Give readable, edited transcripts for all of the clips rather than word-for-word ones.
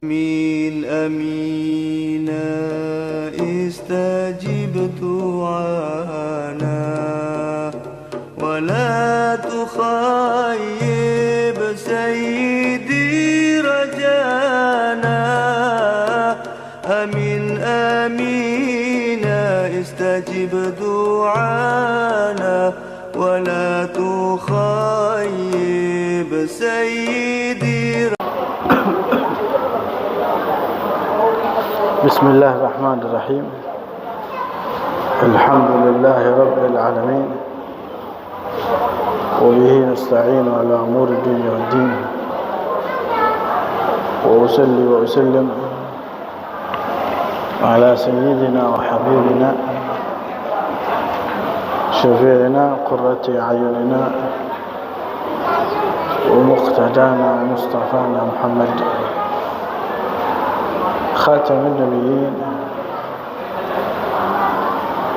آمين آمين استجب دعانا ولا تخيب سيدي رجانا آمين آمين استجب دعانا ولا تخيب سيدي. بسم الله الرحمن الرحيم. الحمد لله رب العالمين وبه نستعين على أمور الدنيا والدين وأصلي وأسلم على سيدنا وحبيبنا شفيعنا قرة أعيننا ومقتدانا ومصطفانا محمد خاتم النبيين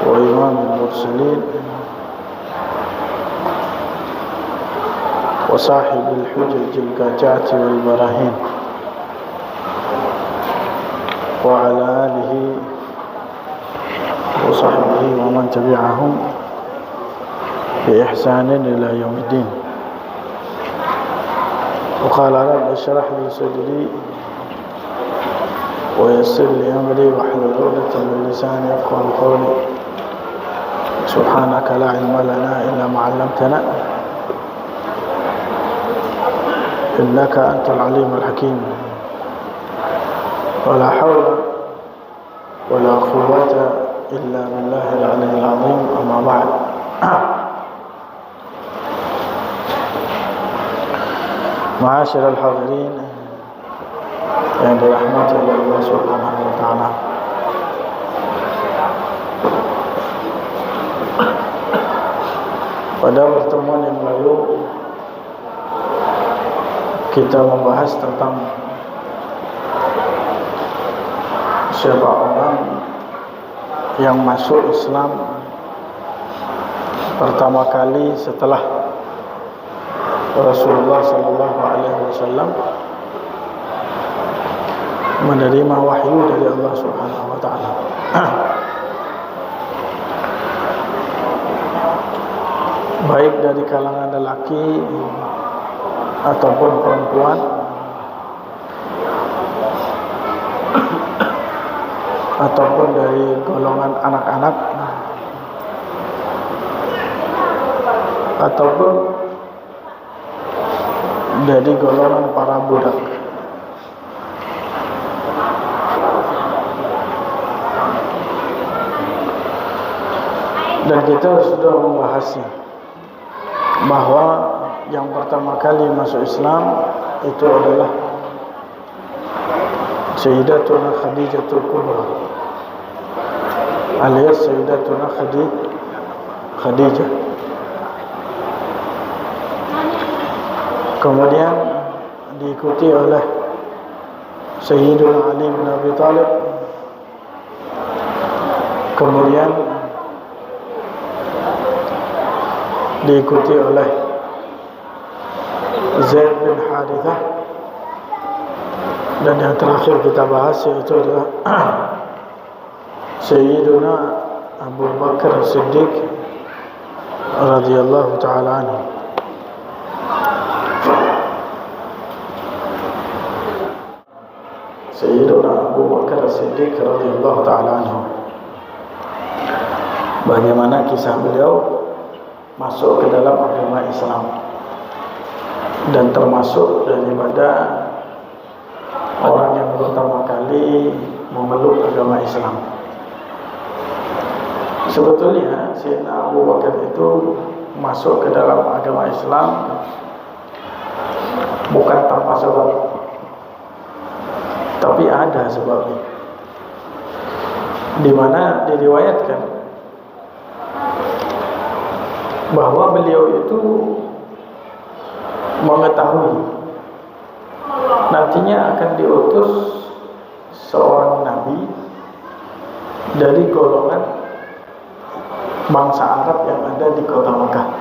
وإمام المرسلين وصاحب الحجج القاطعة والبراهين وعلى آله وصحبه ومن تبعهم بإحسان إلى يوم الدين. وقال رب اشرح لي صدري ويسر لي أمري واحلل عقدة من لساني يفقهوا قولي. سبحانك لا علم لنا إلا ما علمتنا إنك أنت العليم الحكيم. ولا حول ولا قوة إلا بالله العلي العظيم. أما بعد، معاشر الحاضرين yang dirahmati oleh Allah Subhanahu wa taala. Pada pertemuan yang lalu kita membahas tentang siapa orang yang masuk Islam pertama kali setelah Rasulullah sallallahu alaihi wasallam menerima wahyu dari Allah Subhanahu wa taala. Baik dari kalangan lelaki ataupun perempuan, ataupun dari golongan anak-anak, ataupun dari golongan para budak. Dan kita sudah membahasnya bahwa yang pertama kali masuk Islam itu adalah Sayyidatuna Khadijatul Kubra alias Sayyidatuna Khadijah. Kemudian diikuti oleh Sayyiduna Ali bin Abi Thalib. Kemudian diikuti oleh Zaid bin Harithah, dan yang terakhir kita bahas yaitu adalah Sayyiduna Abu Bakar Siddiq radhiyallahu ta'ala anhu. Sayyiduna Abu Bakar Siddiq radhiyallahu ta'ala anhu, bagaimana kisah beliau masuk ke dalam agama Islam dan termasuk daripada orang yang pertama kali memeluk agama Islam. Sebetulnya Sayyidina Abu Bakar itu masuk ke dalam agama Islam bukan tanpa sebab, tapi ada sebabnya, di mana diriwayatkan bahwa beliau itu mengetahui nantinya akan diutus seorang nabi dari golongan bangsa Arab yang ada di kota Mekah.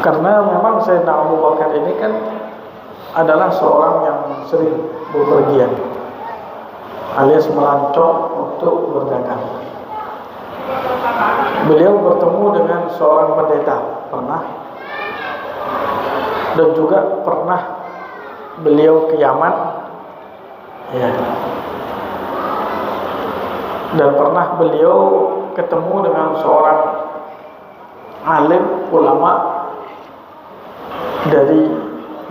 Karena memang Sayyidina Abu Bakar ini kan adalah seorang yang sering bepergian alias melancong untuk berdagang. Beliau bertemu dengan seorang pendeta pernah, dan juga pernah beliau ke Yaman, ya. Dan pernah beliau ketemu dengan seorang alim ulama dari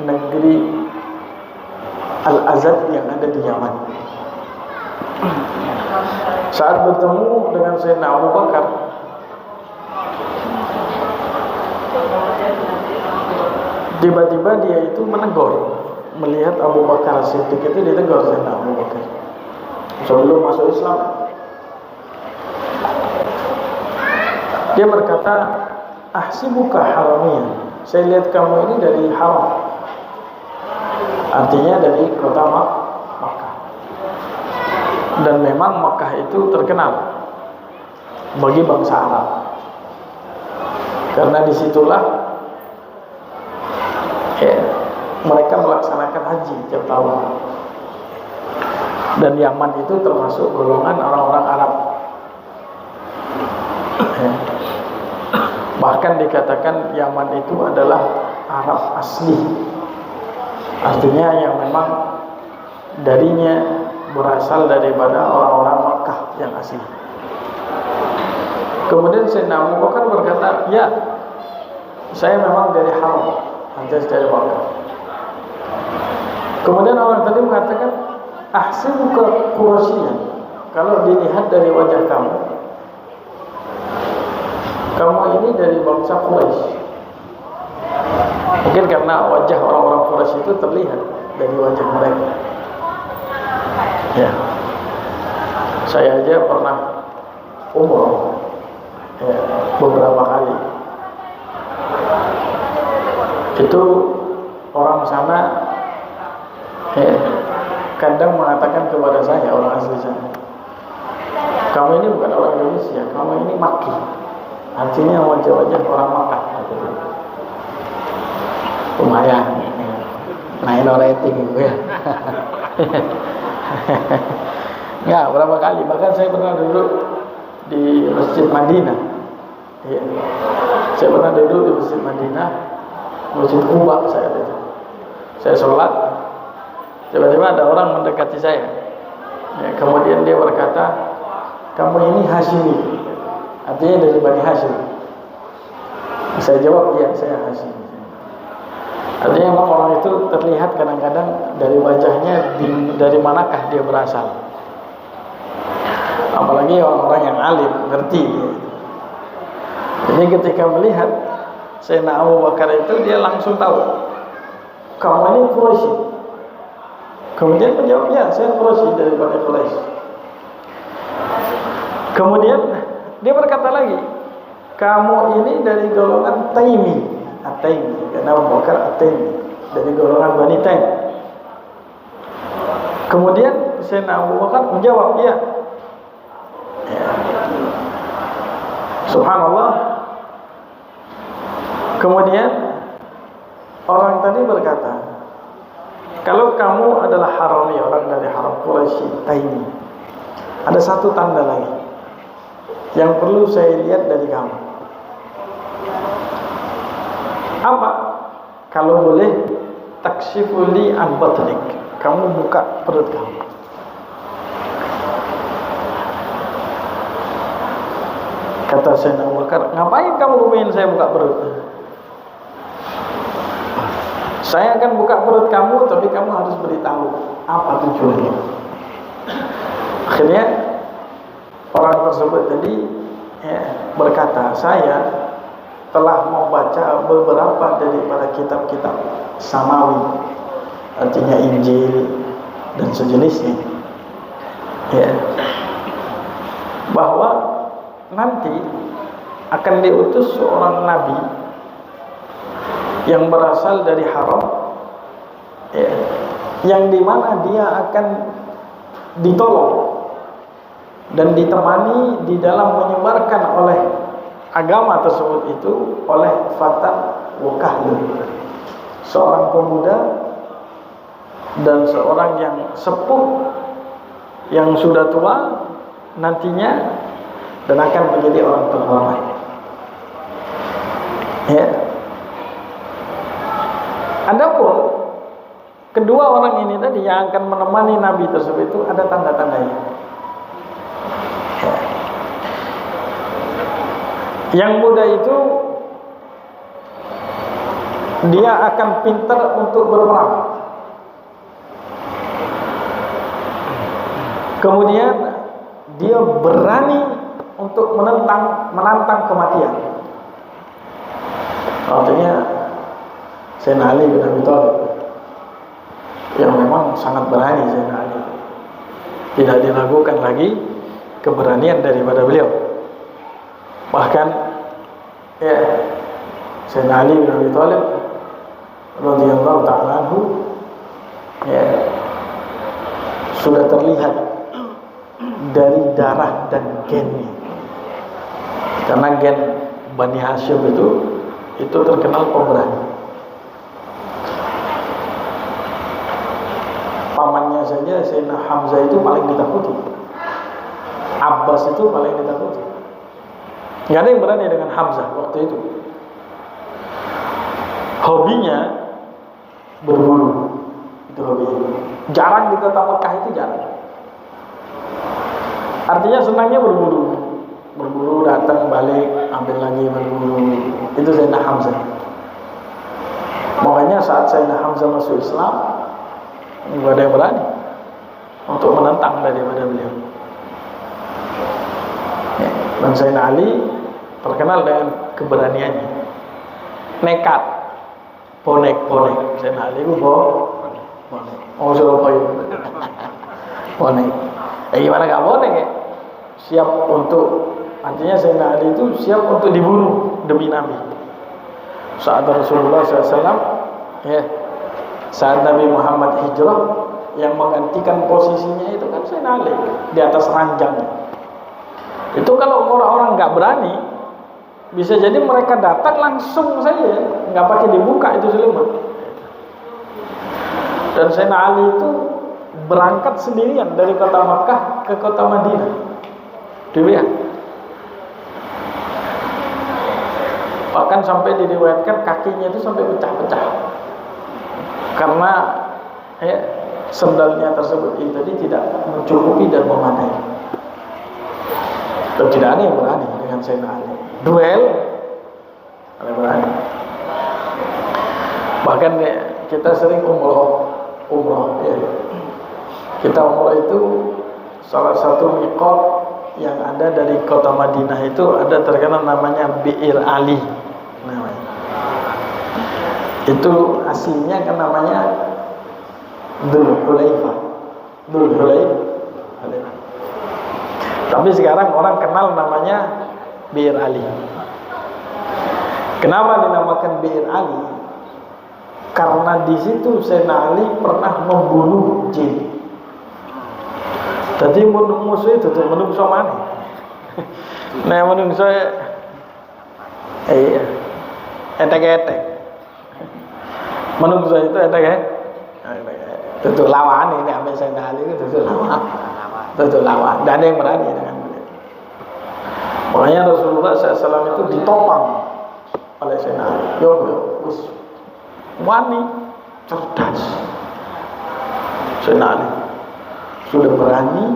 negeri Al-Azad yang ada di Yaman. Saat bertemu dengan Sayyidina Abu Bakar, tiba-tiba dia itu menegur, melihat Abu Bakar Siddiq itu ditegur Sayyidina Abu Bakar sebelum masuk Islam. Dia berkata, ahsibuka haramiyan, saya lihat kamu ini dari haram, artinya dari kota Makkah. Dan memang Makkah itu terkenal bagi bangsa Arab, karena disitulah mereka melaksanakan haji tiap tahun. Dan Yaman itu termasuk golongan orang-orang Arab. Bahkan dikatakan Yaman itu adalah Arab asli, artinya yang memang darinya berasal daripada orang-orang Makkah yang asli. Kemudian Sayyidina Abu Bakar berkata, ya, saya memang dari haram, alias dari Makkah. Kemudian orang tadi mengatakan, ahsibuka Quraisyan, kalau dilihat dari wajah kamu ini dari bangsa Quraisy. Mungkin karena wajah orang-orang Quraisy itu terlihat dari wajah mereka. Ya, saya aja pernah umroh beberapa kali. Itu orang sana kadang mengatakan kepada saya, orang asli sana, kamu ini bukan orang Indonesia, kamu ini Makki, artinya wajah-wajah orang Makkah. Lumayan naik rating gitu ya. Enggak, berapa kali, bahkan saya pernah duduk di Masjid Madinah. Ya. Saya pernah duduk di Masjid Madinah, Masjid Quba saya itu. Saya sholat, tiba-tiba ada orang mendekati saya. Ya, kemudian dia berkata, kamu ini Hashimi, artinya dari Bani Hashim. Saya jawab, iya, saya Hashimi. Artinya memang orang itu terlihat kadang-kadang dari wajahnya dari manakah dia berasal. Apalagi orang-orang yang alim, ngerti. Jadi ketika melihat Sayyidina Abu Bakar itu, dia langsung tahu, kamu ini Quraisy. Kemudian menjawab, ya, saya Quraisy, dari Bani Quraisy. Kemudian dia berkata lagi, kamu ini dari golongan Taimi. At-Taimi, karena Abu Bakar At-Taimi, dari golongan Bani Taim. Kemudian Sayyidina Abu Bakar menjawab, ya. Subhanallah. Kemudian orang tadi berkata, kalau kamu adalah harami, orang dari haram Quraisy Taimi, ada satu tanda lagi yang perlu saya lihat dari kamu. Apa? Kalau boleh, takshifuli an batnik, kamu buka perut kamu. Kata Sayyidina Abu Bakar, ngapain kamu ingin saya buka perut? Saya akan buka perut kamu, tapi kamu harus beritahu apa tujuannya. Akhirnya orang tersebut tadi berkata, saya telah membaca beberapa daripada kitab-kitab Samawi, artinya Injil dan sejenisnya, bahwa nanti akan diutus seorang nabi yang berasal dari haram, yang dimana dia akan ditolong dan ditemani di dalam menyebarkan oleh agama tersebut itu oleh fatah wa kahlun. Seorang pemuda dan seorang yang sepuh yang sudah tua nantinya dan akan menjadi orang terhormat. Ya. Adapun kedua orang ini tadi yang akan menemani Nabi tersebut itu ada tanda-tandanya. Ya. Yang muda itu dia akan pintar untuk berperang. Kemudian dia berani untuk menantang kematian. Artinya Sayyidina Ali bin Abi Thalib yang memang sangat berani. Sayyidina Ali tidak diragukan lagi keberanian daripada beliau. Bahkan ya Sayyidina Ali bin Abi Thalib radhiyallahu ta'ala anhu ya sudah terlihat dari darah dan gennya, karena gen Bani Hashim itu terkenal pemberani. Pamannya saja Sayyidina Hamzah itu paling ditakuti, Abbas itu paling ditakuti. Nggak ada yang berani dengan Hamzah waktu itu. Hobinya berburu, itu hobinya. Jarang di kota Mekah itu jarang. Artinya senangnya berburu datang balik ambil lagi berburu. Itu Sayyidina Hamzah. Makanya saat Sayyidina Hamzah masuk Islam, nggak ada yang berani untuk menentang daripada beliau. Ya. Dan Sayyidina Ali terkenal dengan keberaniannya, nekat, bonek. Sayyidina Ali itu bonek. Oh Surabaya, bonek. Gimana gak bonek ya? Siap untuk, artinya Sayyidina Ali itu siap untuk dibunuh demi Nabi. Saat Rasulullah SAW, ya, saat Nabi Muhammad hijrah, yang menggantikan posisinya itu kan Sayyidina Ali di atas ranjang. Itu kalau orang-orang nggak berani, bisa jadi mereka datang langsung saja, nggak pakai dibuka itu selimut. Dan Sayyidina Ali itu berangkat sendirian dari kota Makkah ke kota Madinah. Dilihat. Bahkan sampai diriwayatkan kakinya itu sampai pecah-pecah. Karena ya, sendalnya tersebut itu tadi tidak mencukupi dan memadai. Dan tidak ada yang berani dengan Sayyidina Ali. Duel ada berani. Bahkan ya, kita sering umroh ya. Kita umroh itu salah satu miqat yang ada dari kota Madinah itu ada terkenal namanya Bi'ir Ali namanya. Itu aslinya kan namanya Dzul Hulaifah. Tapi sekarang orang kenal namanya Bi'ir Ali. Kenapa dinamakan Bi'ir Ali? Karena di situ Sayyidina Ali pernah membunuh jin. Jadi musuh itu tuh menungso mana? Nah menungso etek. Menungso itu etek. Itu lawan ini ambil Sayyidina Ali itu lawan. Itu lawan. Dan ada yang berani dengan beliau. Makanya Rasulullah SAW itu ditopang oleh Sayyidina Ali. Yo, wani cerdas. Sayyidina Ali sudah berani,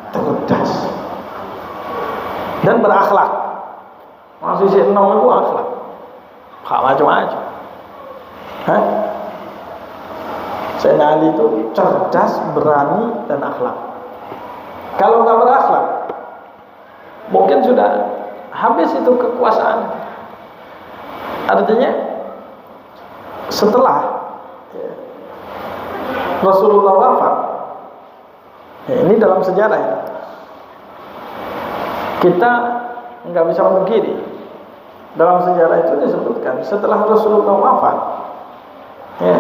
cerdas, dan berakhlak. Masih si 6 itu akhlak, gak macam-macam. Sayyidina Ali itu cerdas, berani, dan akhlak. Kalau nggak berakhlak, mungkin sudah habis itu kekuasaan. Artinya setelah Rasulullah wafat, ya, ini dalam sejarah ya, kita nggak bisa memungkiri. Dalam sejarah itu disebutkan setelah Rasulullah wafat, ya,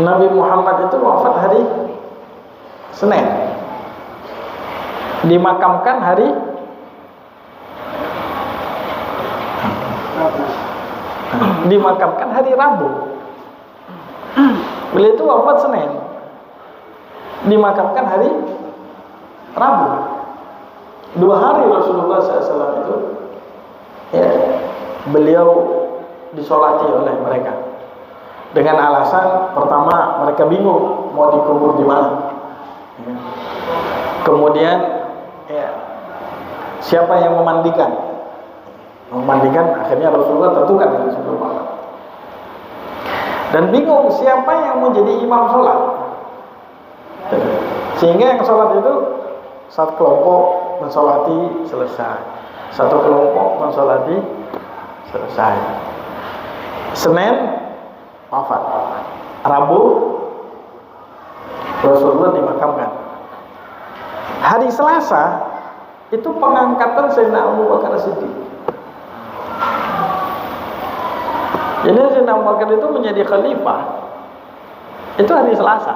Nabi Muhammad itu wafat hari Senin, dimakamkan hari dimakamkan hari Rabu. Beliau itu wafat Senin, dimakamkan hari Rabu. 2 hari Rasulullah SAW itu ya, beliau disolati oleh mereka dengan alasan pertama mereka bingung mau dikubur di mana. Ya. Kemudian ya, siapa yang memandikan? Memandikan akhirnya Rasulullah tentukan dari Rasulullah. Dan bingung siapa yang mau jadi imam sholat. Sehingga yang sholat itu satu kelompok mensolati selesai, satu kelompok mensolati selesai. Senin wafat, Rabu Rasulullah dimakamkan. Hari Selasa itu pengangkatan Sayyidina Abu Bakar Siddiq. Jadi Sayyidina Abu Bakar itu menjadi khalifah itu hari Selasa.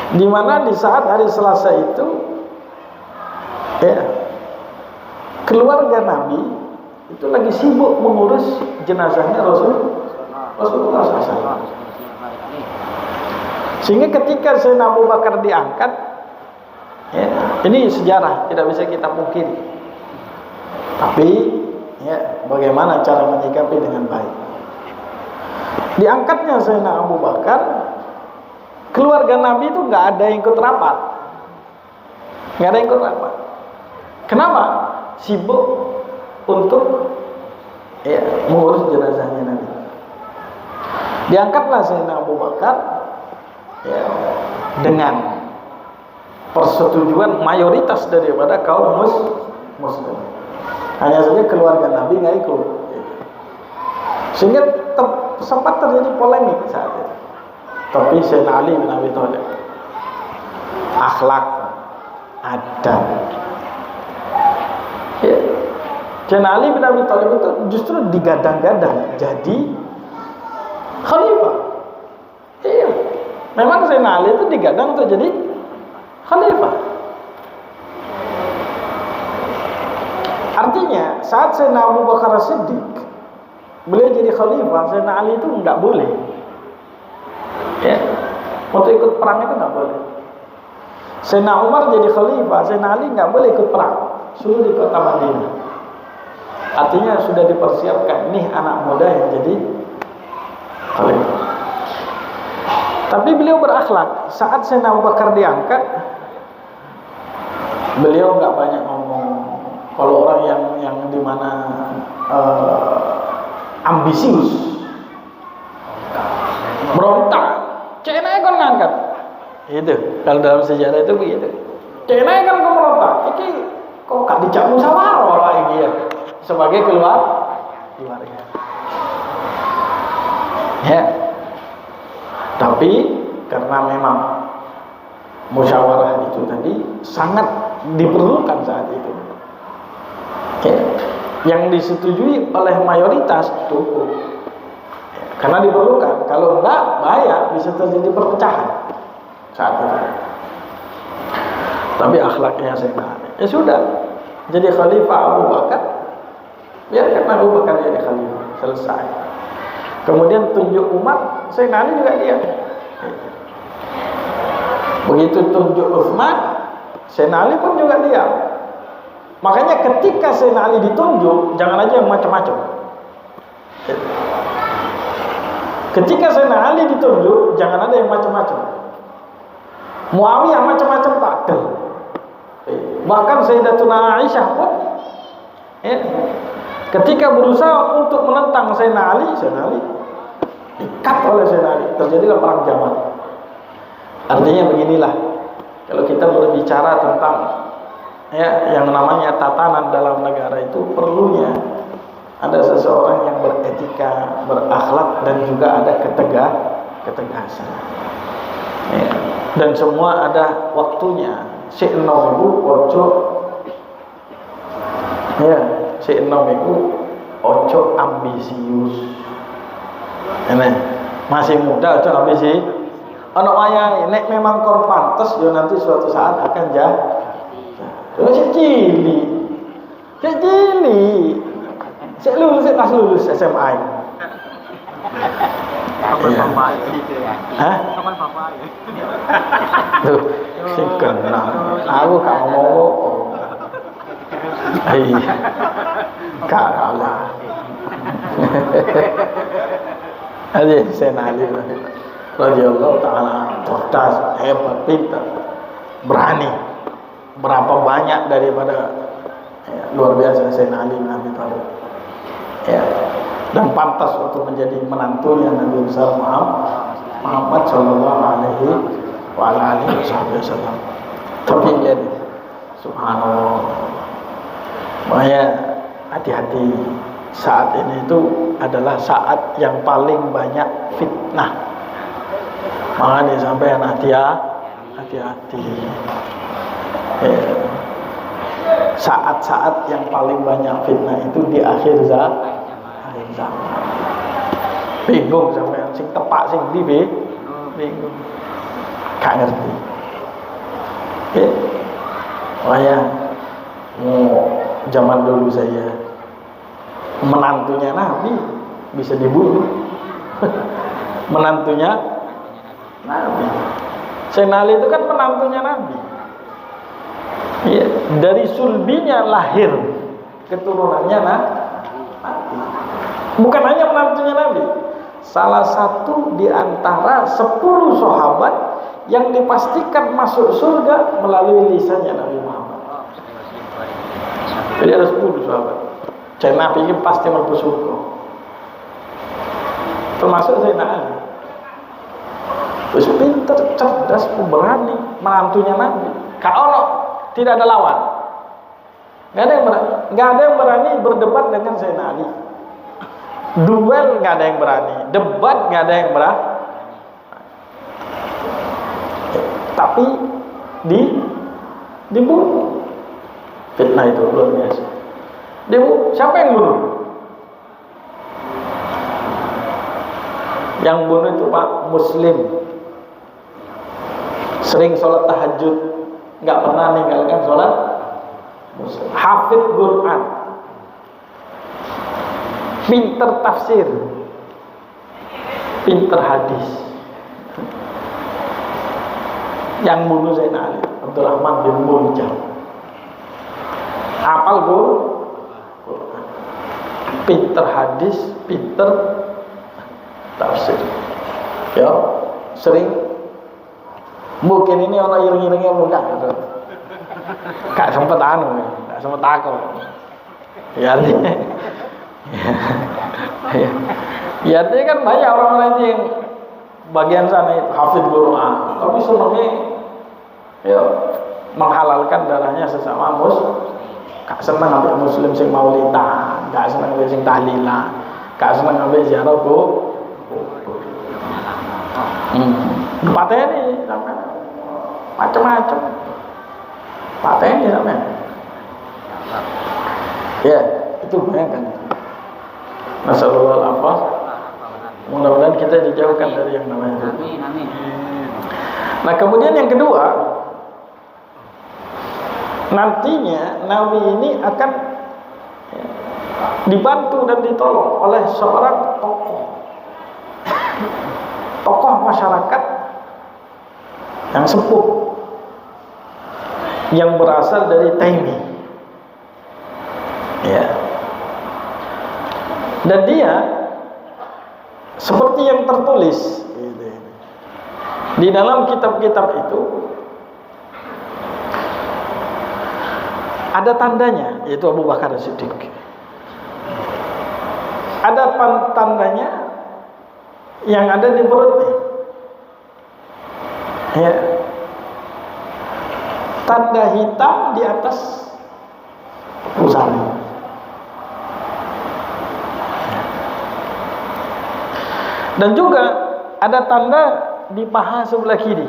Di mana di saat hari Selasa itu ya, keluarga Nabi itu lagi sibuk mengurus jenazahnya Rasulullah SAW. Sehingga ketika Sayyidina Abu Bakar diangkat, ya, ini sejarah tidak bisa kita pungkiri. Tapi ya, bagaimana cara menyikapi dengan baik. Diangkatnya Sayyidina Abu Bakar, keluarga Nabi itu nggak ada yang ikut rapat, nggak ada yang ikut rapat. Kenapa? Sibuk untuk ya, mengurus jenazahnya Nabi. Diangkatlah Sayyidina Abu Bakar ya, dengan persetujuan mayoritas daripada kaum muslim. Hanya saja keluarga Nabi nggak ikut, sehingga sempat terjadi polemik saat itu. Tapi Sayyidina Ali bin Abi Thalib, akhlak, adab. Ya. Sayyidina Ali bin Abi Thalib itu justru digadang-gadang jadi khalifah. Iya, memang Sayyidina Ali itu digadang untuk jadi khalifah. Artinya saat Sayyidina Abu Bakar Siddiq beliau jadi khalifah, Sayyidina Ali itu nggak boleh. Ya, waktu ikut perang itu nggak boleh. Sayyidina Umar jadi khalifah, Sayyidina Ali nggak boleh ikut perang, suruh di kota Madinah. Artinya sudah dipersiapkan, nih anak muda yang jadi khalifah. Tapi beliau berakhlak. Saat Sayyidina Abu Bakar diangkat, beliau nggak banyak ngomong. Kalau orang yang dimana ambisius, berontak, Cina kan ngangkat, itu kalau dalam sejarah itu begitu. Cina kan kau berontak, ini kok gak dicap musyawarah lagi ya, sebagai keluarga. Ya, tapi karena memang musyawarah itu tadi sangat diperlukan saat itu. Ya, yang disetujui oleh mayoritas cukup, karena diperlukan. Kalau enggak, bahaya, bisa terjadi perpecahan saat itu. Tapi akhlaknya Sayyidina Ali, ya sudah, jadi khalifah Abu Bakar, biarkan Abu Bakar jadi khalifah, selesai. Kemudian tunjuk umat, Sayyidina Ali juga diam. Begitu tunjuk Utsman, Sayyidina Ali pun juga diam. Makanya ketika Sayyidina Ali ditunjuk, jangan aja yang macam-macam. Ketika Sayyidina Ali ditunjuk, jangan ada yang macam-macam. Muawiyah macam-macam takdir. Bahkan Sayyidatuna Aisyah pun ketika berusaha untuk menentang Sayyidina Ali dikat oleh Sayyidina Ali. Terjadilah perang Jamal. Artinya beginilah, kalau kita berbicara tentang yang namanya tatanan dalam negara, itu perlunya ada seseorang yang beretika, berakhlak, dan juga ada ketegasan. Ya. Dan semua ada waktunya. Si enom itu ojo, ya, si enom itu ojo ambisius. Ini masih muda ojo ambisius. Anak wayang nek memang kon pantes, yo nanti suatu saat akan jadi. Cili. Saya lulus SMA ini. Iya. Hah? Tuh, sing kena. Aku gak ngomong apa. Iya. Kalah. Adik Sayyidina Ali radhiyallahu taala cerdas, hebat, pintar, berani. Berapa banyak daripada luar biasa Sayyidina Ali bin Abi Thalib. Ya. Dan pantas untuk menjadi menantunya Nabi besar Muhammad sallallahu alaihi wasallam. Tapi jadi subhanallah. Makanya hati-hati, saat ini itu adalah saat yang paling banyak fitnah. Makanya sampai hati-hati. Saat-saat yang paling banyak fitnah itu di akhir zaman. Bingung sampai sing tepak sing ndi bingung. Gak ngerti. Zaman dulu saya menantunya Nabi bisa dibunuh. Menantunya Nabi. Sayyidina Ali itu kan menantunya Nabi. Ya, dari sulbinya lahir keturunannya Nabi. Bukan hanya menantunya Nabi, salah satu di antara 10 sahabat yang dipastikan masuk surga melalui lisannya Nabi Muhammad. Jadi ada 10 sahabat. Jadi Nabi ini pasti masuk surga. Termasuk Sayyidina Ali. Terus pintar, cerdas, pemberani, menantunya Nabi. Kalau tidak ada lawan, nggak ada yang berani berdebat dengan Sayyidina Ali. Duel nggak ada yang berani, debat nggak ada yang berani. Tapi dibunuh. Fitnah itu luar biasa. Dibunuh. Siapa yang bunuh? Yang bunuh itu Pak Muslim. Sering sholat tahajud, nggak pernah ninggalkan sholat. Hafid Quran, pinter tafsir, pinter hadis. Yang bunuh Sayyidina Ali Abdurrahman bin Muljam. Hafal Quran, pinter hadis, pinter tafsir. Ya, sering mungkin ini orang iring-iringnya bukan gitu. Gak sempet gak sempet takut. Ya artinya ya artinya kan banyak orang-orang yang bagian sana itu hafid Quran, tapi senangnya ya menghalalkan darahnya sesama gak senang ambil muslim sing maulidan, gak senang ambil sing tahlilan, gak senang ambil ziarah pateni sampai macam-macam. Pateni sampai. Ya, itu bayangkan. Nasallallahu apa? Mudah-mudahan kita dijauhkan dari yang namanya. Amin. Nah, kemudian yang kedua, nantinya Nabi ini akan dibantu dan ditolong oleh seorang tokoh masyarakat yang sepuh yang berasal dari Taimi. Ya. Dan dia seperti yang tertulis di dalam kitab-kitab itu ada tandanya, yaitu Abu Bakar As-Siddiq. Ada tandanya yang ada di perutnya. Ya. Tanda hitam di atas pusarnya. Dan juga ada tanda di paha sebelah kiri.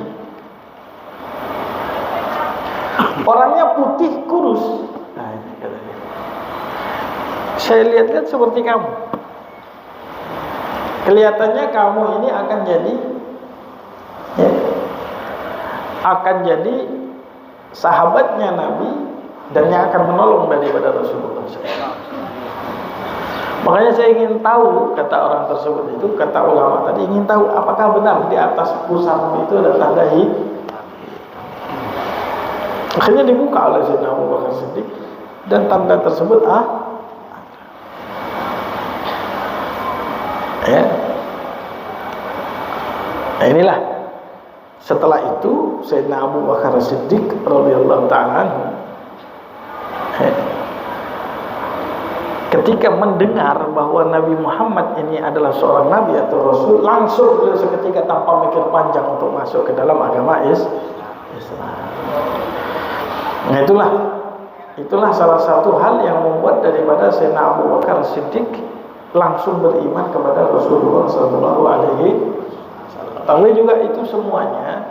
Orangnya putih kurus. Nah, ini katanya. Saya lihat-lihat seperti kamu. Kelihatannya kamu ini akan jadi sahabatnya Nabi dan yang akan menolong daripada Rasulullah. Makanya saya ingin tahu, kata orang tersebut itu, kata ulama tadi, ingin tahu apakah benar di atas pusarmu itu ada tanda Akhirnya dibuka oleh Sayyidina Abu Bakar Siddiq, dan tanda tersebut ya. Nah inilah, setelah itu Sayyidina Abu Bakar Siddiq radhiyallahu ta'ala ketika mendengar bahwa Nabi Muhammad ini adalah seorang nabi atau rasul, langsung beliau seketika tanpa mikir panjang untuk masuk ke dalam agama Islam. Nah itulah salah satu hal yang membuat daripada Sayyidina Abu Bakar Siddiq langsung beriman kepada Rasulullah sallallahu alaihi wasallam. Tapi juga itu semuanya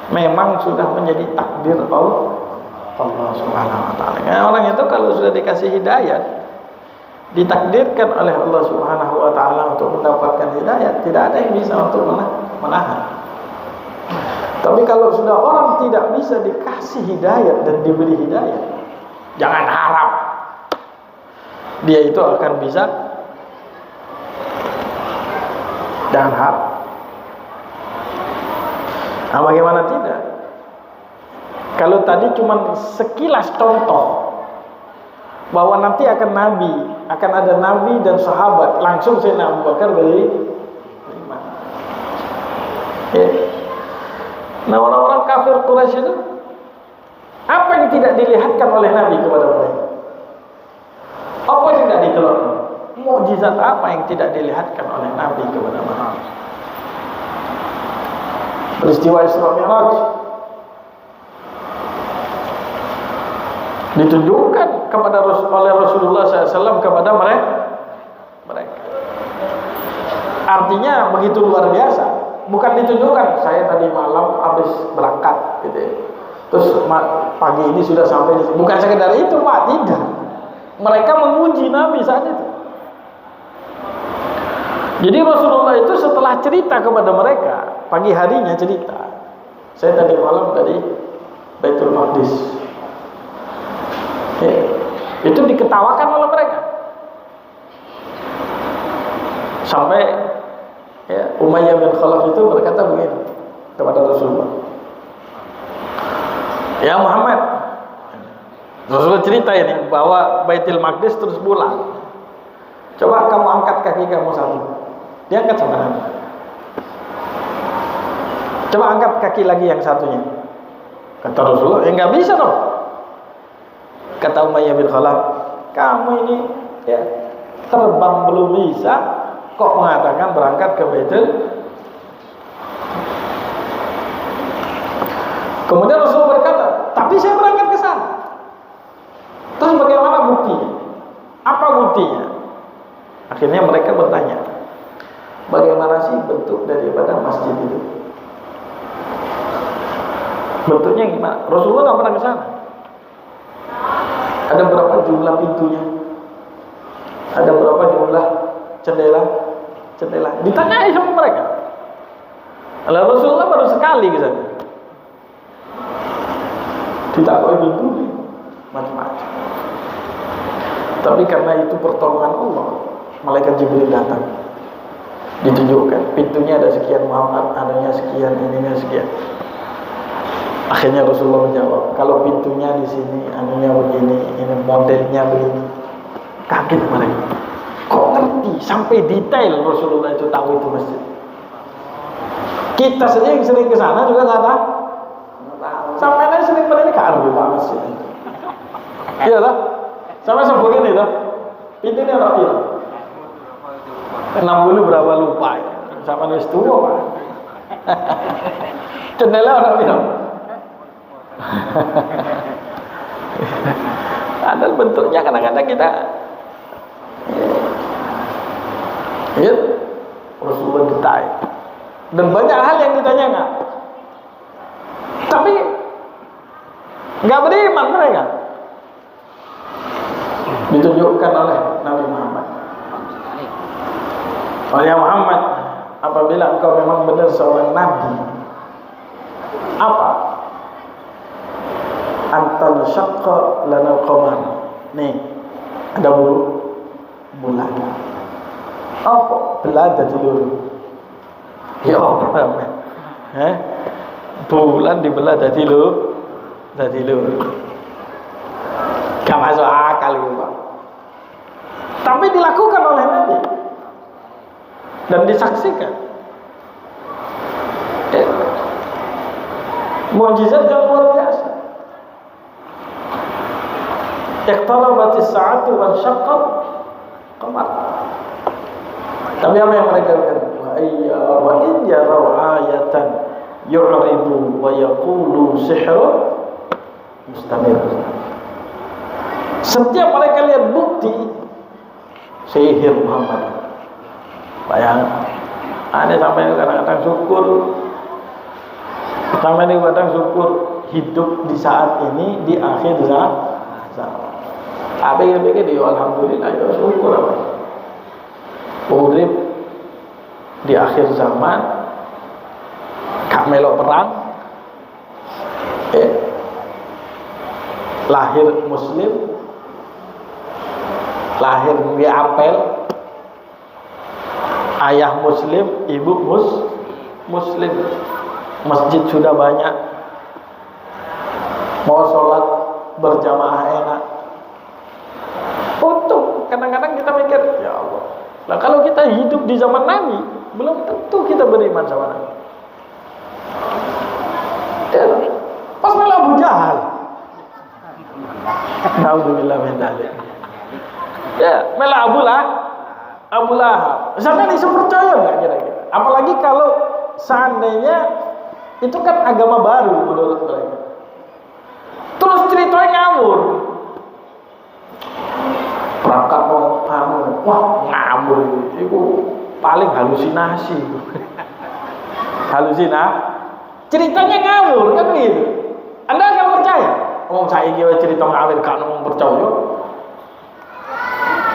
memang sudah menjadi takdir Allah Subhanahu wa taala. Nah, orang itu kalau sudah dikasih hidayah, ditakdirkan oleh Allah Subhanahu wa taala untuk mendapatkan hidayah, tidak ada yang bisa untuk menahan. Tapi kalau sudah orang tidak bisa dikasih hidayah dan diberi hidayah, jangan harap dia itu akan bisa. Jangan harap. Nah, bagaimana tidak? Kalau tadi cuma sekilas contoh bahwa nanti akan ada nabi dan sahabat, langsung Sayyidina Abu Bakar beriman. Ya. Nah, orang-orang kafir Quraisy itu apa yang tidak dilihatkan oleh Nabi kepada mereka? Apa yang tidak ditelurkan? Mukjizat apa yang tidak dilihatkan oleh Nabi kepada mereka? Peristiwa Isra Mi'raj ditunjukkan oleh Rasulullah SAW kepada mereka. Artinya begitu luar biasa. Bukan ditunjukkan saya tadi malam habis berangkat gitu ya. Terus pagi ini sudah sampai di sini. Bukan sekedar itu, Pak, tidak. Mereka menguji Nabi saat itu. Jadi Rasulullah itu setelah cerita kepada mereka, pagi harinya cerita, saya tadi malam dari Baitul Maqdis. Ya, itu diketawakan oleh mereka. Sampai ya, Umayyah bin Khalaf itu berkata begini kepada Rasulullah, ya Muhammad, Rasulullah cerita ini bahwa Baitul Maqdis terus bulat. Coba kamu angkat kaki kamu satu. Dia angkat sama Nabi. Coba angkat kaki lagi yang satunya. Kata Rasulullah, ya nggak bisa dong. Kata Umayyah bin Khalaf, kamu ini ya terbang belum bisa, kok mengatakan berangkat ke Baitul. Kemudian Rasulullah berkata, tapi saya berangkat ke sana. Terus bagaimana buktinya? Apa buktinya? Akhirnya mereka bertanya, bagaimana sih bentuk daripada masjid itu? Bentuknya gimana? Rasulullah nggak pernah ke sana. Ada berapa jumlah pintunya? Ada berapa jumlah jendela? Ditanyai sama mereka. Lalu Rasulullah baru sekali ke sana. Ditakoi pintu macam-macam. Tapi karena itu pertolongan Allah, malaikat Jibril datang, ditunjukkan pintunya ada sekian, Muhammad adanya sekian, ininya sekian. Akhirnya Rasulullah menjawab, kalau pintunya di sini, anunya begini, ini modelnya begini. Kaget mereka. Kok ngerti sampai detail Rasulullah itu tahu itu masjid. Kita saja yang sering ke sana juga nggak tahu. Sampai nanti sering ini kan juga masjid. Iya lah. Sampai sebut ini lah. Pintunya rapi lah. 60 berapa lupa ya. Sama nulis tua Pak. Jendela orang bilang. Ada bentuknya kadang-kadang kita ya, Rasulullah ditanya. Dan banyak hal yang ditanyakan. Tapi nggak beriman mereka. Ditunjukkan oleh Nabi Muhammad. Oh ya Muhammad, apabila engkau memang benar seorang nabi, apa? Antal syaqqa lana qamar. Nih, ada bulu. bulan. Apa? Belah dadi loro. Ya apa? Bulan dibelah dadi loro. Gak masuk akal itu, Pak. Tapi dilakukan oleh Nabi dan disaksikan. Mukjizat yang luar biasa. Iqtarabatis sa'atu wa syaqqal qamar. Tapi apa yang mereka katakan? Wa in yarau ayatan yu'ridu wa yaqulu sihrun mustamir. Setiap mereka lihat bukti sihir Muhammad. Bayang, aneh sampai kadang-kadang syukur. Sampai kadang syukur hidup di saat ini di akhir zaman. Tapi yang pikir dia alhamdulillah ya syukur apa. Urip di akhir zaman, gak melok perang, lahir muslim, lahir di apel, ayah muslim, ibu muslim, masjid sudah banyak, mau sholat berjamaah enak. Untung kadang-kadang kita mikir, ya Allah, nah kalau kita hidup di zaman Nabi, belum tentu kita beriman sama Nabi. Ya, pas malah Abu Jahal, naudzubillah min dzalik. Ya, malah Abu Lahab. Sampai ini percaya nggak kira-kira? Apalagi kalau seandainya itu kan agama baru menurut mereka. Terus ceritanya ngawur. Berangkat mau wah ngawur itu paling halusinasi. Ceritanya ngawur kan gitu. Anda akan percaya? Saya kira cerita ngawur kan ngomong percaya.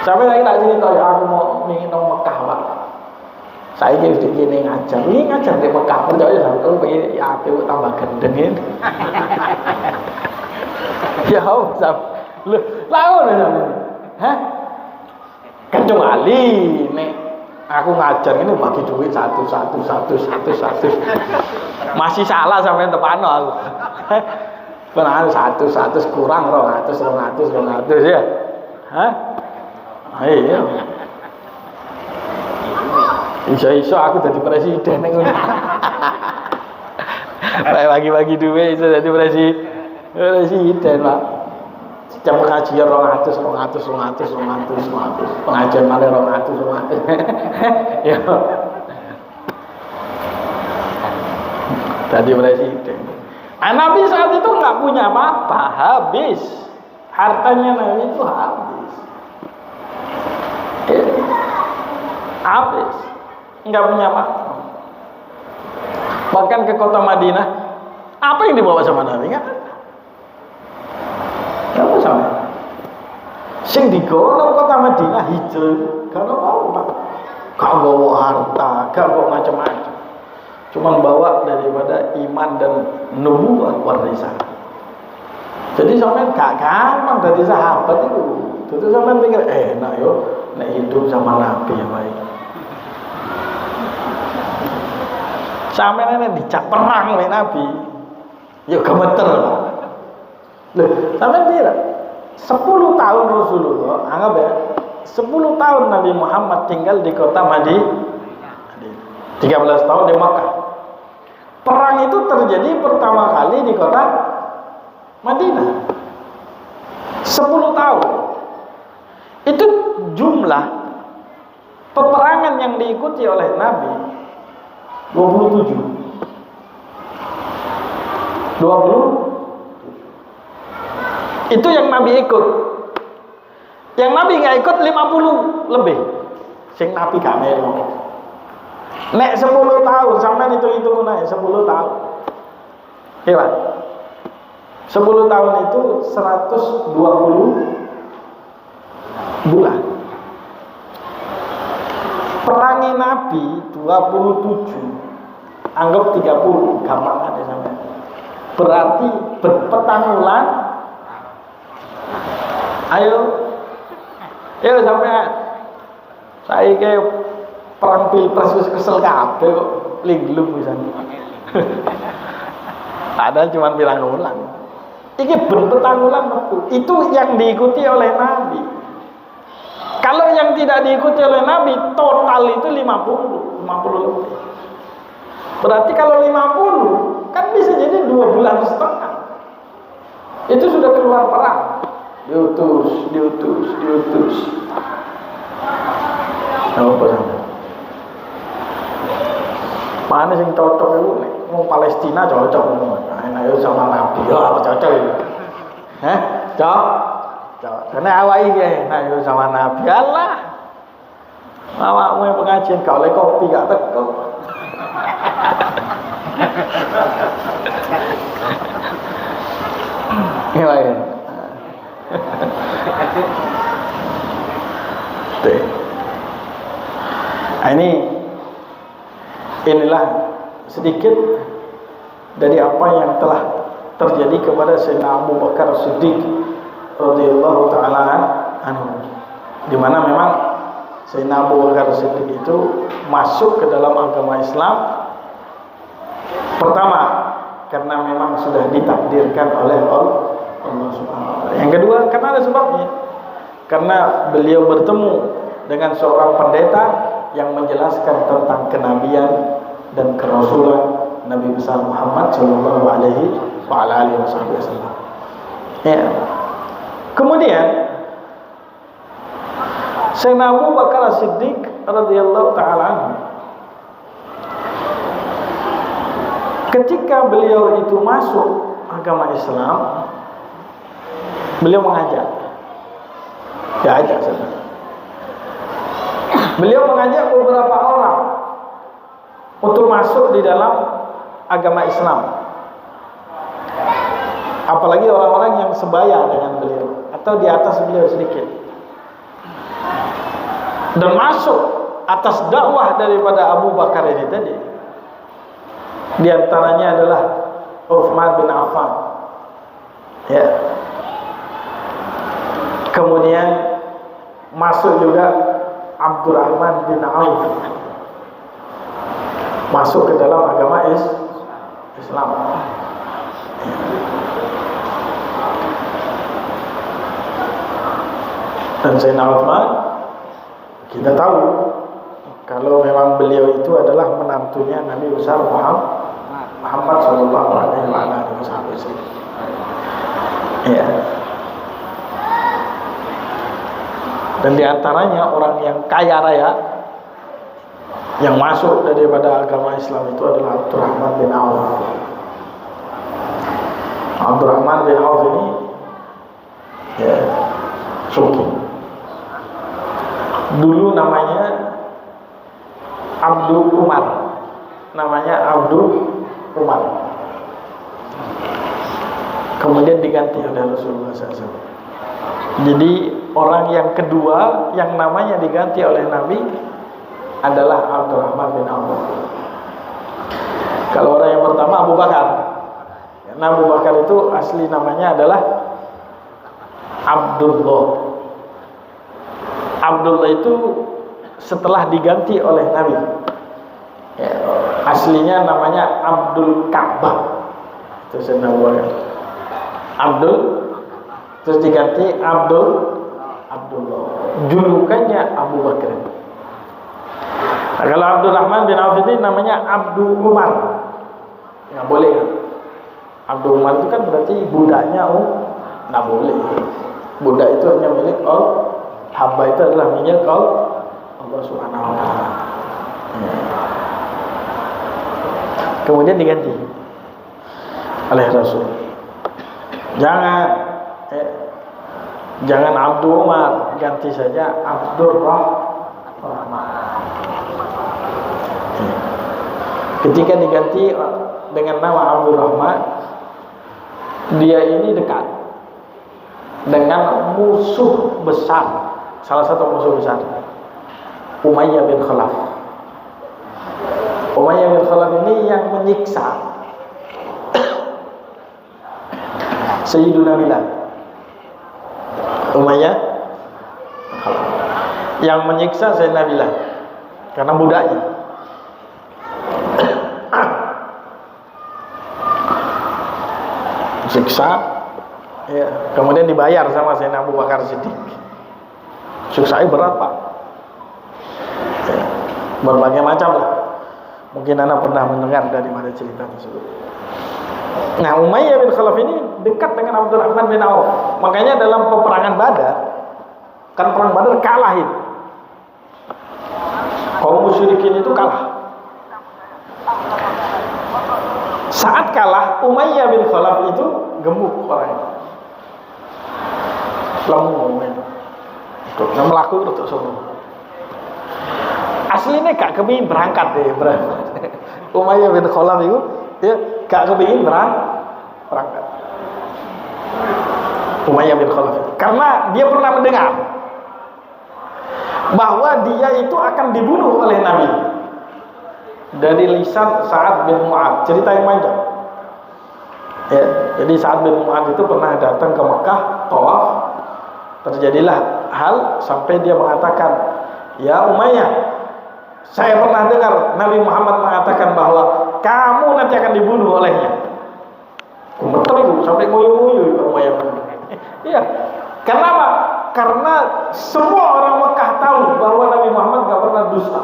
Sampai lagi tak cerita ya aku mau ning Mekah, Pak. Saya kira gini ngajar di Mekah percaya sampai pengen ya aku tambah gendeng. Ya Allah, lu lawan sama ini. Kecuali nih aku ngajar ini bagi duit satu. Masih salah sampai tepano aku. Benar 100 kurang 200 ya. Iya. Iso aku jadi presiden ngono. Bagi-bagi duit iso jadi presiden, Pak. Setiap pengajian 200. Pengajian malah 200. Ya. Jadi presiden. Nabi saat itu nggak punya apa-apa, habis. Hartanya Nabi itu habis. Habis. Nggak punya apa-apa. Bahkan ke kota Madinah, apa yang dibawa sama Nabi? Nggak ada. Kamu sama? Sing digawa kota Madinah hijau, karena apa? Gak bawa harta, gak bawa macam-macam. Cuma bawa daripada iman dan nubuwah warisan. Jadi sampean gak gampang dari sahabat itu. Itu sampean pikir enak yo, nek hidup sama Nabi ya baik. Sampean nek dicak perang oleh Nabi, yo gemeter. Loh, sampean kira 10 tahun Rasulullah, anggap ya 10 tahun Nabi Muhammad tinggal di kota Madinah, 13 tahun di Makkah. Perang itu terjadi pertama kali di kota Madinah 10 tahun. Itu jumlah peperangan yang diikuti oleh Nabi 27. Itu yang Nabi ikut. Yang Nabi nggak ikut 50 lebih. Sing Nabi gak melu. Nek 10 tahun sampai hitung naik 10 tahun. Iya, 10 tahun itu 120 bulan. Perangi Nabi 27, anggap 30, gampang ada sampai. Berarti berpetang bulan. Ayo sampai Saya kayak perang pilpres wis kesel kabeh kok linglung misalnya. Padahal cuma bilang ulang. Iki ben petangulan metu. Itu yang diikuti oleh Nabi. Kalau yang tidak diikuti oleh Nabi total itu 50 lebih. Berarti kalau 50 kan bisa jadi 2 bulan setengah. Itu sudah keluar perang. Diutus. Apa sampai? Mana sing cocok itu? Mau Palestina cocok. Nah, itu sama Nabi. Ya, cocok itu. Cocok. Karena awak iki, nah itu sama Nabi. Allah. Awakmu yang pengajian gak oleh kopi gak teko. Gimana? Nah, inilah sedikit dari apa yang telah terjadi kepada Sayyidina Abu Bakar Siddiq radhiyallahu taala anhu, di mana memang Sayyidina Abu Bakar Siddiq itu masuk ke dalam agama Islam pertama karena memang sudah ditakdirkan oleh Allah Subhanahu wa taala. Yang kedua karena ada sebabnya. Karena beliau bertemu dengan seorang pendeta yang menjelaskan tentang kenabian dan kerasulan Nabi besar Muhammad sallallahu alaihi wasallam. Ya. Kemudian Sayyidina Abu Bakar Siddiq radhiyallahu taala anhu, ketika beliau itu masuk agama Islam, beliau mengajak. Beliau mengajak beberapa orang untuk masuk di dalam agama Islam. Apalagi orang-orang yang sebaya dengan beliau atau di atas beliau sedikit. Dan masuk atas dakwah daripada Abu Bakar ini tadi. Di antaranya adalah Utsman bin Affan. Ya. Kemudian masuk juga Abdurrahman bin Auf, masuk ke dalam agama Islam. Dan Sayyidina Utsman kita tahu kalau memang beliau itu adalah menantunya Nabi besar Muhammad sallallahu alaihi wasallam. Ya. Dan diantaranya orang yang kaya raya yang masuk daripada agama Islam itu adalah Abdurrahman bin Auf. Abdurrahman bin Auf ini ya suki. Dulu namanya Abdul Umar. Namanya Abdul Umar. Kemudian diganti oleh Rasulullah SAW. Jadi orang yang kedua yang namanya diganti oleh Nabi adalah Abdurrahman bin Auf. Kalau orang yang pertama Abu Bakar. Karena Abu Bakar itu asli namanya adalah Abdullah. Abdullah itu setelah diganti oleh Nabi. Ya, aslinya namanya Abdul Ka'bah. Itu Sayyidina Abu Bakar. Abdul terus diganti Abdullah. Julukannya Abu Bakar. Nah, kalau Abdurrahman bin Auf ini namanya Abdul Umar. Nggak boleh kan? Abdul Umar itu kan berarti budaknya nggak boleh. Budak itu hanya milik Allah. Hamba itu adalah milik Allah Subhanahu wa taala. Kemudian diganti oleh Rasul. Jangan Abdul Umar, ganti saja Abdurrahman. Ketika diganti dengan nama Abdurrahman, dia ini dekat dengan musuh besar, salah satu musuh besar, Umayyah bin Khalaf. Umayyah bin Khalaf ini yang menyiksa Sayyiduna Bilal. Umayyah Yang menyiksa Sayyidina Bilal karena budaknya. Siksa, ya, kemudian dibayar sama Sayyidina Abu Bakar Siddiq. Siksanya berat, Pak. Ya, berbagai macam lah. Mungkin Anda pernah mendengar daripada cerita tersebut. Nah, Umayyah bin Khalaf ini dekat dengan Abdurrahman bin Auf. Makanya dalam peperangan Badar, kan perang Badar kalah itu. Kaum musyrikin itu kalah. Saat kalah, Umayyah bin Khalaf itu gemuk orangnya. Lemu itu. Nah, melaku untuk semua. Aslinya gak kepingin berangkat deh, Umayyah bin Khalaf itu dia gak kepingin berangkat. Umayyah bin Khalaf karena dia pernah mendengar bahwa dia itu akan dibunuh oleh Nabi dari lisan Sa'ad bin Mu'adz. Cerita yang panjang. Ya, jadi Sa'ad bin Mu'adz itu pernah datang ke Mekah, tawaf. Terjadilah hal sampai dia mengatakan, "Ya Umayyah, saya pernah dengar Nabi Muhammad mengatakan bahwa kamu nanti akan dibunuh olehnya." Gemeter itu sampai ngoyo-ngoyo Umayyah. Iya. Karena apa? Karena semua orang Mekah tahu bahwa Nabi Muhammad gak pernah dusta.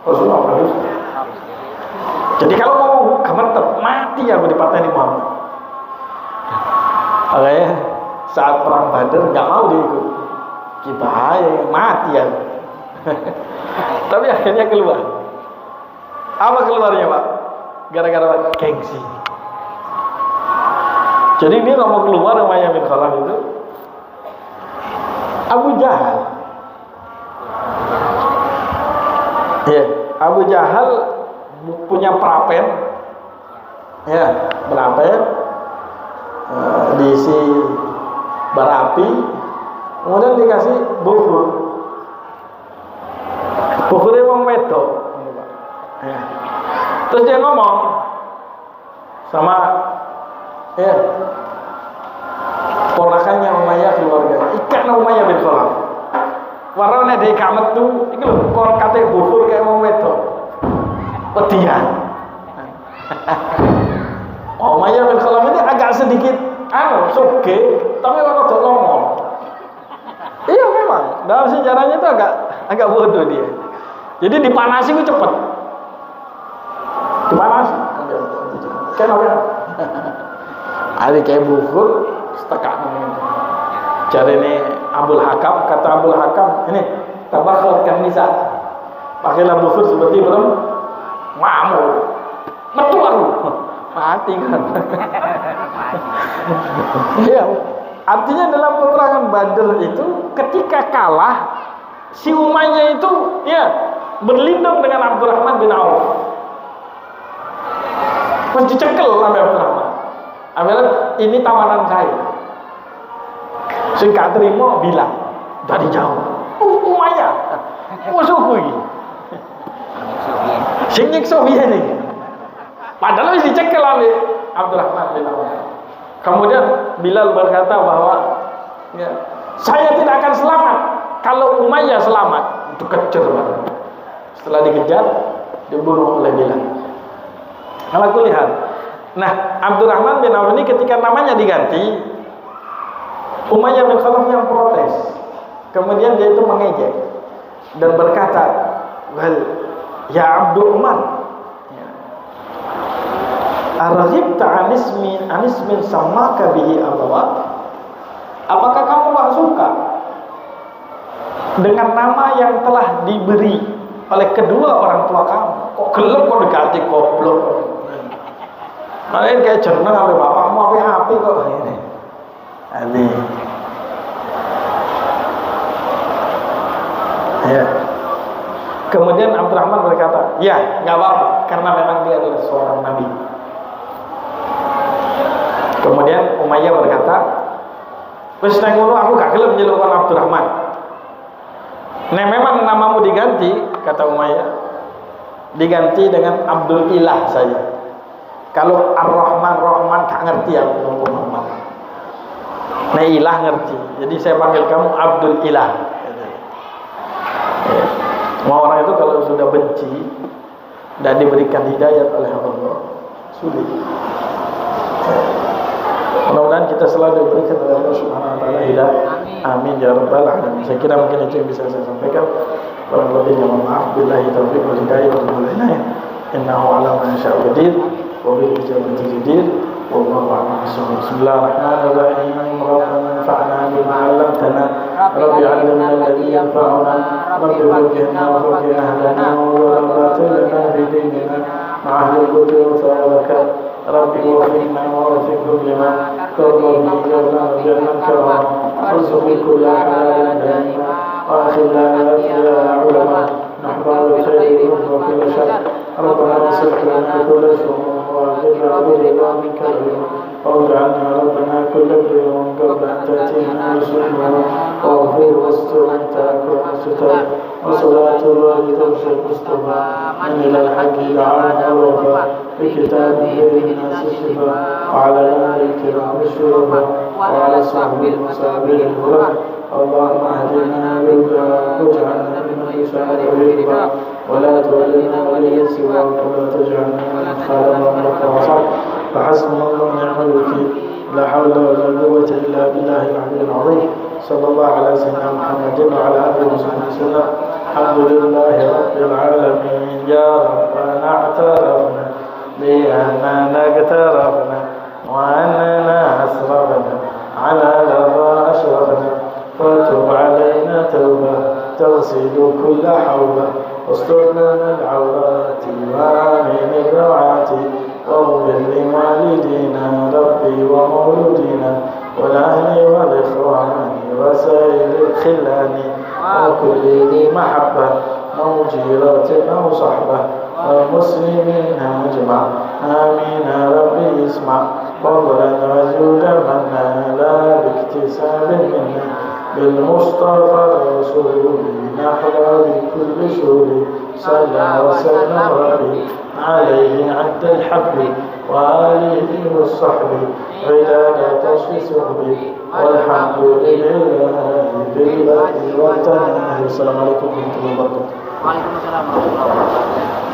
Rasulullah pernah dusta. Jadi kalau mau gemeter, mati aku dipatahin Muhammad. Makanya saat perang Badar gak mau dia ikut. Bahaya, mati ya. Tapi akhirnya keluar. Apa keluarnya, Pak? Gara-gara gengsi. Jadi ini kalau mau keluar Umayyah bin Khalaf itu Abu Jahal. Ya, Abu Jahal punya perapen. Ya, perapen diisi bara api, kemudian dikasih bukur. Bukurnya wong wedok. Ya. Terus dia ngomong sama ponakannya Umayyah keluarga. Ikan Umayyah bin Khalaf. Warna dari kamet tuh, itu loh, kalau kata bukur kayak wong wedok. Petian. Umayyah bin Khalaf ini agak sedikit soge, tapi orang tuh ngomong. Iya memang, dalam sejarahnya itu agak bodoh dia. Jadi dipanasi itu cepet. Dipanasi. Kenapa? Ada kayak bukur, setekak. Jadi ini Abdul Hakam, kata Abdul Hakam, ini tabakhur kan nisa. Pakailah bukur seperti belum mamur. Metu aku. Mati kan. Iya. Artinya dalam peperangan Badar itu ketika kalah si Umayyah itu ya berlindung dengan Abdurrahman bin Auf. Pas dicekel sama Abdurrahman. Akhirnya ini tawanan saya. Sing gak terima bilang dari jauh. Umayyah. Musuhku iki. Sing nyiksa piye iki? Padahal wis dicekel oleh Abdurrahman bin Auf. Kemudian Bilal berkata bahwa ya, saya tidak akan selamat kalau Umayyah selamat. Itu kejar banget. Setelah dikejar, dibunuh oleh Bilal. Kalau aku lihat, nah Abdurrahman bin Auf ini ketika namanya diganti, Umayyah bin Khalaf yang protes. Kemudian dia itu mengejek dan berkata, "Wal ya Abdul Umar, araghibta anismin samaka bihi abawak?" Apakah kamu gak suka dengan nama yang telah diberi oleh kedua orang tua kamu? Kok gelap kok diganti goblok? Kalian kayak jeneng sampai bapakmu api-api kok ini. Ini. Ya. Kemudian Abdurrahman berkata, "Ya, nggak apa-apa, karena memang dia adalah seorang nabi." Kemudian Umayyah berkata, "Wis nang ngono aku gak gelem nyeluk Abdurrahman. Nek memang namamu diganti," kata Umayyah, "diganti dengan Abdul Ilah saja. Kalau Ar-Rahman gak ngerti aku Muhammad. Nek Ilah ngerti. Jadi saya panggil kamu Abdul Ilah." Ya. Semua orang itu kalau sudah benci dan diberikan hidayat oleh Allah, sulit. Mudah-mudahan kita selalu diberikan oleh Allah Subhanahu wa taala hidayah. Amin ya rabbal alamin. Saya kira mungkin itu yang bisa saya sampaikan. Kurang lebihnya mohon maaf. Billahi taufiq wal hidayah wal inayah. Innahu ala ma yasha'u qadir wa bihi ijabatu jadir. Wallahu a'lam bishawab. Bismillahirrahmanirrahim. Rabbana anfa'na bima 'allamtana. Rabbi 'allimna alladhi yanfa'una. Rabbi faqihna wa faqih ahlana wa la batilna fi dinina. Ma'ahli al-qudus wa barakat. Rabbi waffiqna wa waffiqhum lima tarda bihi wa ja'alna karama warzuqna kulla halalin daima wa akhirna ya ulama nahba bi khairin wa kulli shar rabbana aslih lana kulla shay'in wa ajirna bi minka واجعلنا ربنا كل يوم قبل أن تأتينا رسولنا واغفر واستر أنت أكرم الستر وصلاة الله توشى المصطفى من إلى الحق دعانا ووفى بكتاب غير الناس الشفاء وعلى آله الكرام الشرفاء وعلى صحبه المصابيح الغرب اللهم اهدنا بالهدى واجعلنا ممن يسعد بالرضا ولا تولنا وليا سواك ولا تجعلنا من خالف امرك وصحبه فحسبنا الله ونعم الوكيل لا حول ولا قوة إلا بالله العلي العظيم صلى الله على سيدنا محمد وعلى آله وصحبه وسلم الحمد لله رب العالمين يا ربنا اعترفنا بأننا اقترفنا وأننا أسرفنا على لظى أشرفنا فتب علينا توبة تغسل كل حوبة واسترنا من العورات وآمن الروعات واغفر لوالدينا ربي ومولودينا والأهل والإخوان وسائر الخلان وكل ذي محبة أو جيرة أو صحبة والمسلمين أجمع آمين ربي اسمع فضلا وجودا منا لا باكتساب منا بالمصطفى الرسول نحظى بكل شهور صلى وسلم ربي عليه عد الحب وآله والصحب عداد تشخيص به والحمد لله بالله والتناهي. السلام عليكم ورحمة الله وبركاته. Waalaikumsalam warahmatullahi wabarakatuh.